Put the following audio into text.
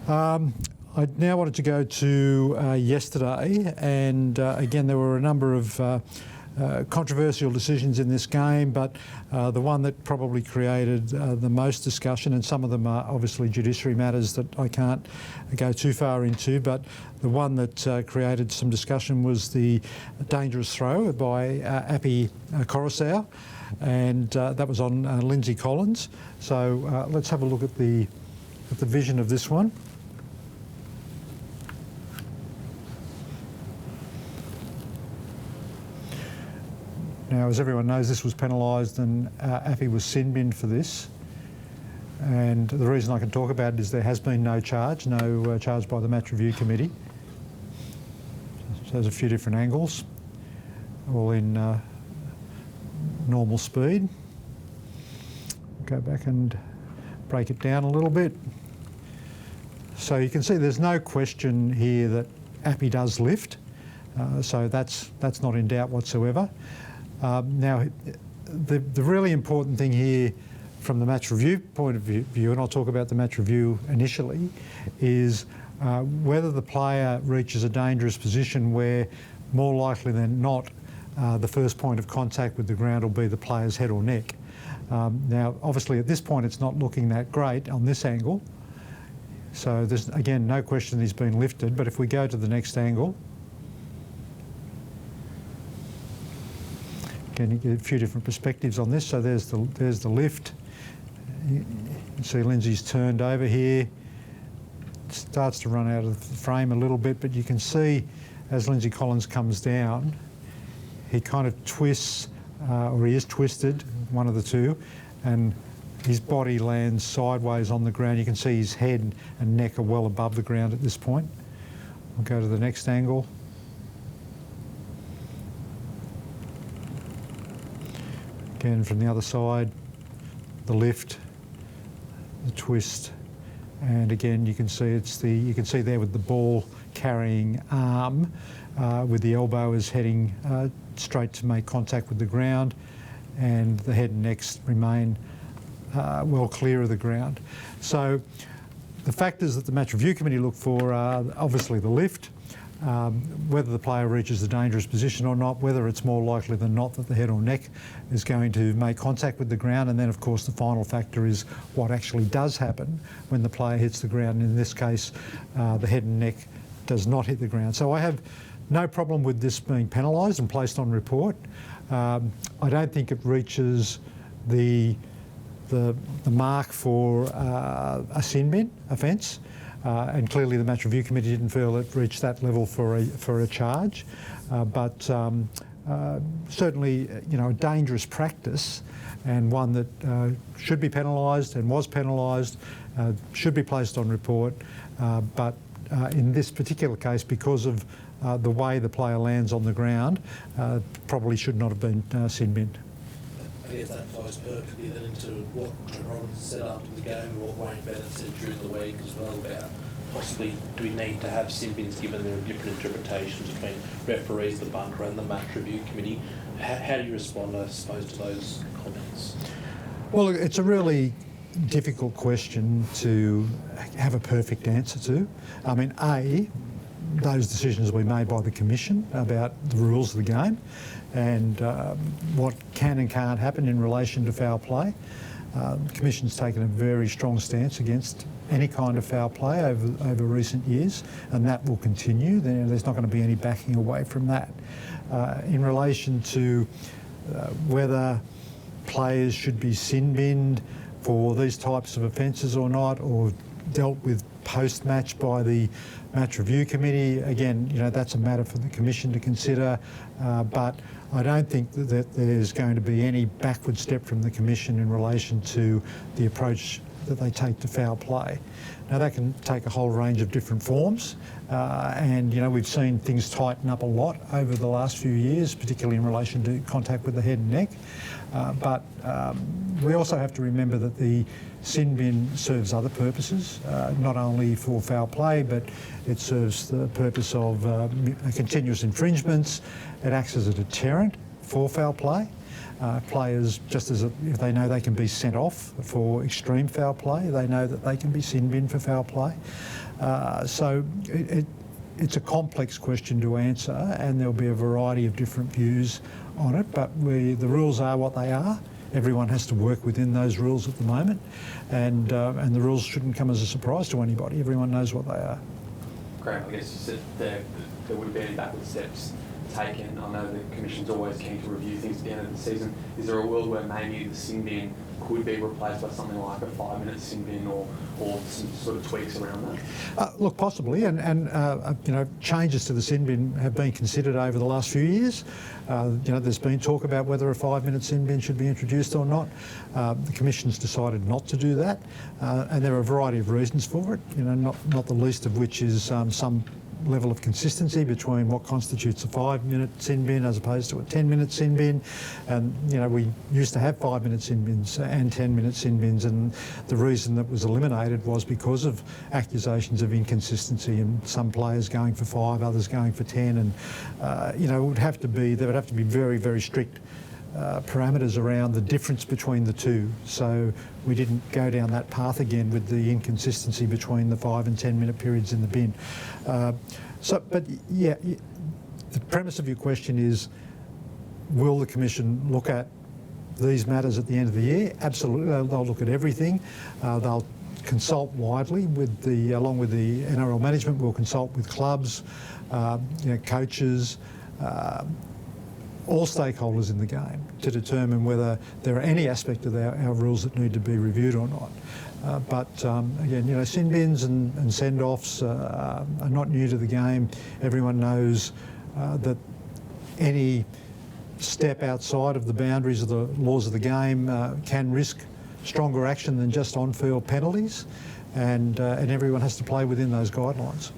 I now wanted to go to yesterday, and again there were a number of controversial decisions in this game, but the one that probably created the most discussion, and some of them are obviously judiciary matters that I can't go too far into, but the one that created some discussion was the dangerous throw by Api Koroisau, and that was on Lindsay Collins. So let's have a look at the vision of this one. Now, as everyone knows, this was penalised, and Api was sin-binned for this. And the reason I can talk about it is there has been no charge by the Match Review Committee. So there's a few different angles, all in normal speed. Go back and break it down a little bit. So you can see there's no question here that Api does lift. So that's not in doubt whatsoever. Now, the really important thing here from the match review point of view, and I'll talk about the match review initially, is whether the player reaches a dangerous position where more likely than not the first point of contact with the ground will be the player's head or neck. Now, obviously at this point it's not looking that great on this angle, so there's again no question he's been lifted, but if we go to the next angle, again, you get a few different perspectives on this. So there's the lift. You can see Lindsay's turned over here. It starts to run out of the frame a little bit, but you can see as Lindsay Collins comes down, he kind of twists, or he is twisted, one of the two, and his body lands sideways on the ground. You can see his head and neck are well above the ground at this point. We'll go to the next angle. Again, from the other side, the lift, the twist, and again you can see you can see there with the ball carrying arm, with the elbow is heading straight to make contact with the ground, and the head and neck remain well clear of the ground. So the factors that the Match Review Committee look for are obviously the lift, whether the player reaches the dangerous position or not, whether it's more likely than not that the head or neck is going to make contact with the ground, and then of course the final factor is what actually does happen when the player hits the ground. In this case, the head and neck does not hit the ground. So I have no problem with this being penalised and placed on report. I don't think it reaches the mark for a sin bin offence. And clearly the Match Review Committee didn't feel it reached that level for a charge, but certainly, a dangerous practice, and one that should be penalised and was penalised, should be placed on report. But in this particular case, because of the way the player lands on the ground, probably should not have been sin-binned. I guess that flows perfectly then into what Trent Robinson said after the game, and what Wayne Bennett said during the week as well about possibly do we need to have sin bins given there are different interpretations between referees, the bunker and the Match Review Committee. How do you respond, I suppose, to those comments? Well, it's a really difficult question to have a perfect answer to. I mean, those decisions will be made by the Commission about the rules of the game and what can and can't happen in relation to foul play. The Commission's taken a very strong stance against any kind of foul play over recent years, and that will continue. There's not going to be any backing away from that. In relation to whether players should be sin-binned for these types of offences or not, or dealt with post-match by the Match Review Committee, again, that's a matter for the Commission to consider, but I don't think that there's going to be any backward step from the Commission in relation to the approach that they take to foul play. Now, that can take a whole range of different forms, and we've seen things tighten up a lot over the last few years, particularly in relation to contact with the head and neck. But we also have to remember that the sin bin serves other purposes, not only for foul play, but it serves the purpose of continuous infringements. It acts as a deterrent for foul play. Players, just as if they know they can be sent off for extreme foul play, they know that they can be sin-binned for foul play. So it's a complex question to answer, and there'll be a variety of different views on it, but the rules are what they are. Everyone has to work within those rules at the moment, and the rules shouldn't come as a surprise to anybody. Everyone knows what they are. Great. I guess you said there wouldn't be any backward steps taken. I know the Commission's always keen to review things at the end of the season. Is there a world where maybe the sin bin could be replaced by something like a 5-minute sin bin or some sort of tweaks around that? Look, possibly, and you know, changes to the sin bin have been considered over the last few years. You know, there's been talk about whether a 5-minute sin bin should be introduced or not. The Commission's decided not to do that, and there are a variety of reasons for it. You know, not the least of which is some level of consistency between what constitutes a 5-minute sin bin as opposed to a 10-minute sin bin. And you know, we used to have 5-minute sin bins and 10-minute sin bins, and the reason that was eliminated was because of accusations of inconsistency and some players going for 5, others going for 10, and you know, there would have to be very, very strict parameters around the difference between the two, so we didn't go down that path again with the inconsistency between the 5 and 10-minute periods in the bin. But yeah, the premise of your question is, will the Commission look at these matters at the end of the year? Absolutely, they'll look at everything. They'll consult widely along with the NRL management. We'll consult with clubs, you know, coaches, all stakeholders in the game to determine whether there are any aspect of our rules that need to be reviewed or not. But again, you know, sin bins and send-offs are not new to the game. Everyone knows that any step outside of the boundaries of the laws of the game can risk stronger action than just on-field penalties, and everyone has to play within those guidelines.